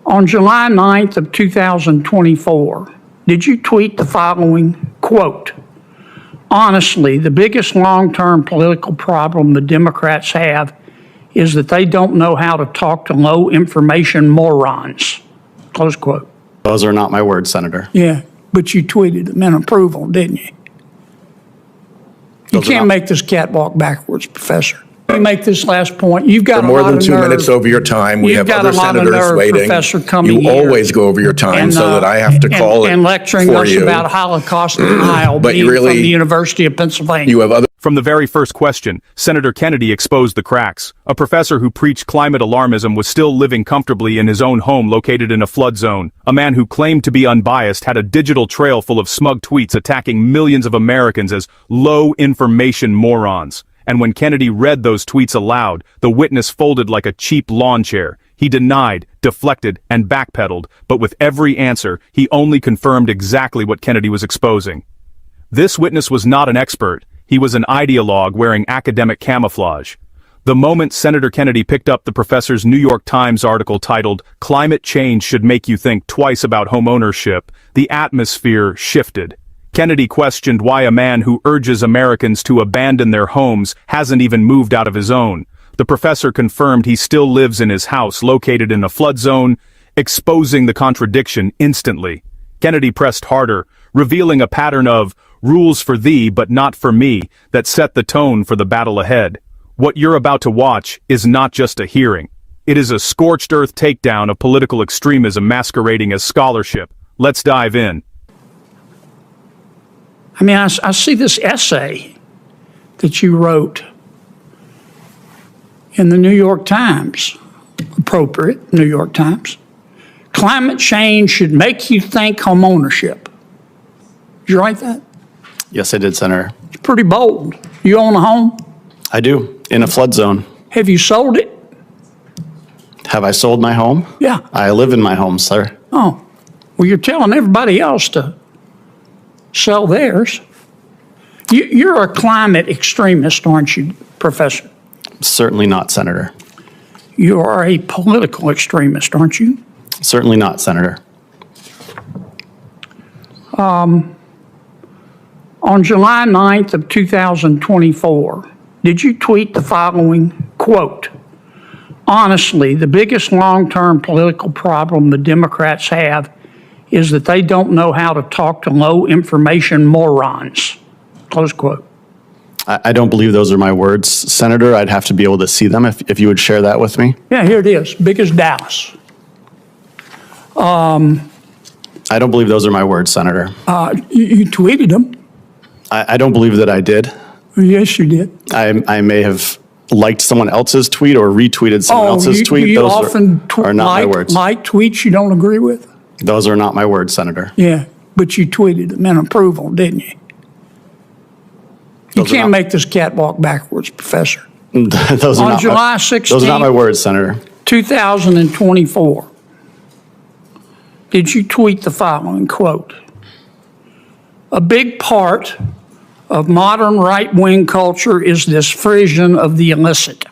On July 9th of 2024, did you tweet the following, quote, "Honestly, the biggest long-term political problem the Democrats have is that they don't know how to talk to low-information morons," close quote. Those are not my words, Senator. Yeah, but you tweeted them in approval, didn't you? You can't make this cat walk backwards, Professor. Let me make this last point. You've got more than 2 minutes over your time. We have other senators waiting. Professor, coming you always go over your time so that I have to call it and lecturing for us you. about Holocaust denial But being really, from the University of Pennsylvania. You have other. From the very first question, Senator Kennedy exposed the cracks. A professor who preached climate alarmism was still living comfortably in his own home located in a flood zone. A man who claimed to be unbiased had a digital trail full of smug tweets attacking millions of Americans as low-information morons. And when Kennedy read those tweets aloud, the witness folded like a cheap lawn chair. He denied, deflected, and backpedaled, but with every answer, he only confirmed exactly what Kennedy was exposing. This witness was not an expert. He was an ideologue wearing academic camouflage. The moment Senator Kennedy picked up the professor's New York Times article titled, "Climate Change Should Make You Think Twice About Home Ownership," the atmosphere shifted. Kennedy questioned why a man who urges Americans to abandon their homes hasn't even moved out of his own. The professor confirmed he still lives in his house located in a flood zone, exposing the contradiction instantly. Kennedy pressed harder, revealing a pattern of rules for thee but not for me that set the tone for the battle ahead. What you're about to watch is not just a hearing. It is a scorched earth takedown of political extremism masquerading as scholarship. Let's dive in. I mean, I see this essay that you wrote in the New York Times, appropriate New York Times. Climate change should make you think home ownership. Did you write that? Yes, I did, Senator. It's pretty bold. You own a home? I do, in a flood zone. Have you sold it? Have I sold my home? Yeah. I live in my home, sir. Oh, well, you're telling everybody else to sell theirs. You're a climate extremist, aren't you, Professor? Certainly not, Senator. You are a political extremist, aren't you? Certainly not, Senator. On July 9th of 2024, did you tweet the following, quote, "Honestly, the biggest long-term political problem the Democrats have is that they don't know how to talk to low-information morons," close quote. I don't believe those are my words, Senator. I'd have to be able to see them if you would share that with me. Yeah, here it is, big as Dallas. I don't believe those are my words, Senator. You tweeted them. I don't believe that I did. Yes, you did. I may have liked someone else's tweet or retweeted someone else's tweet. You Those often are not my words. like tweets you don't agree with? Those are not my words, Senator. Yeah, but you tweeted them in approval, didn't you? You can't make this cat walk backwards, Professor. Those are On not July 16th, those are not my words, Senator. 2024, did you tweet the following, quote, "A big part of modern right-wing culture is this frisson of the illicit.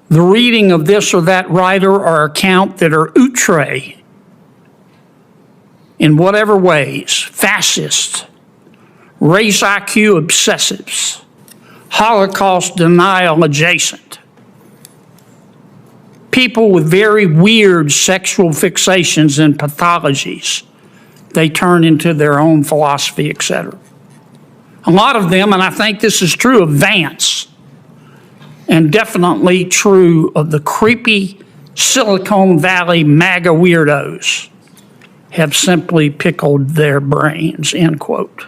The reading of this or that writer or account that are outre in whatever ways, fascist, race IQ obsessives, Holocaust denial adjacent, people with very weird sexual fixations and pathologies they turn into their own philosophy, etc. A lot of them, and I think this is true of Vance, and definitely true of the creepy Silicon Valley MAGA weirdos, have simply pickled their brains," end quote.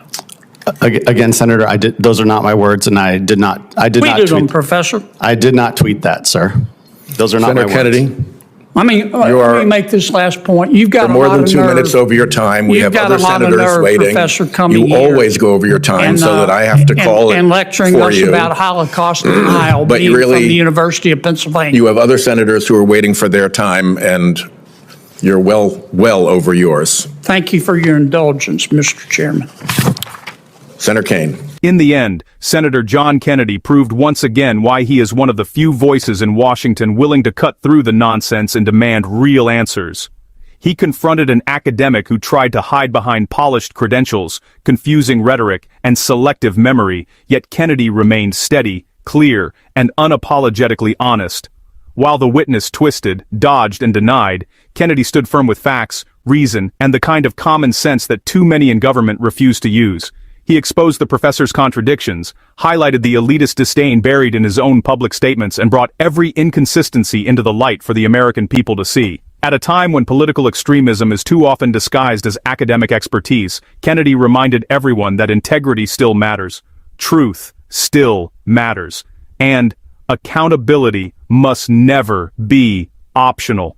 Again, Senator, those are not my words, and I did not Tweeted them, tweet. Professor. I did not tweet that, sir. Those are not Senator my Kennedy, words. Let me make this last point. You've got more a lot than of 2 nerve. minutes over your time. We You've have got other a lot of senators nerve, waiting. Professor, coming You here always go over your time and, so that I have to call it and lecturing for us you. about Holocaust denial But being really, from the University of Pennsylvania. You have other senators who are waiting for their time, and you're well over yours. Thank you for your indulgence, Mr. Chairman. Senator Kane. In the end, Senator John Kennedy proved once again why he is one of the few voices in Washington willing to cut through the nonsense and demand real answers. He confronted an academic who tried to hide behind polished credentials, confusing rhetoric, and selective memory, yet Kennedy remained steady, clear, and unapologetically honest. While the witness twisted, dodged, and denied, Kennedy stood firm with facts, reason, and the kind of common sense that too many in government refuse to use. He exposed the professor's contradictions, highlighted the elitist disdain buried in his own public statements, and brought every inconsistency into the light for the American people to see. At a time when political extremism is too often disguised as academic expertise, Kennedy reminded everyone that integrity still matters, truth still matters, and accountability must never be optional.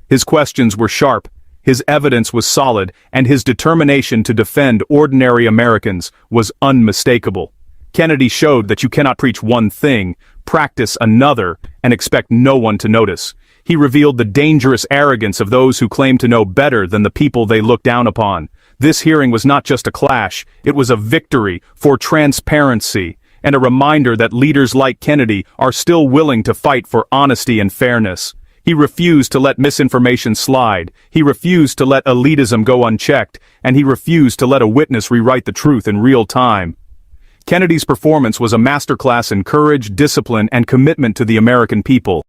His questions were sharp, his evidence was solid, and his determination to defend ordinary Americans was unmistakable. Kennedy showed that you cannot preach one thing, practice another, and expect no one to notice. He revealed the dangerous arrogance of those who claim to know better than the people they look down upon. This hearing was not just a clash, it was a victory for transparency, and a reminder that leaders like Kennedy are still willing to fight for honesty and fairness. He refused to let misinformation slide, he refused to let elitism go unchecked, and he refused to let a witness rewrite the truth in real time. Kennedy's performance was a masterclass in courage, discipline, and commitment to the American people.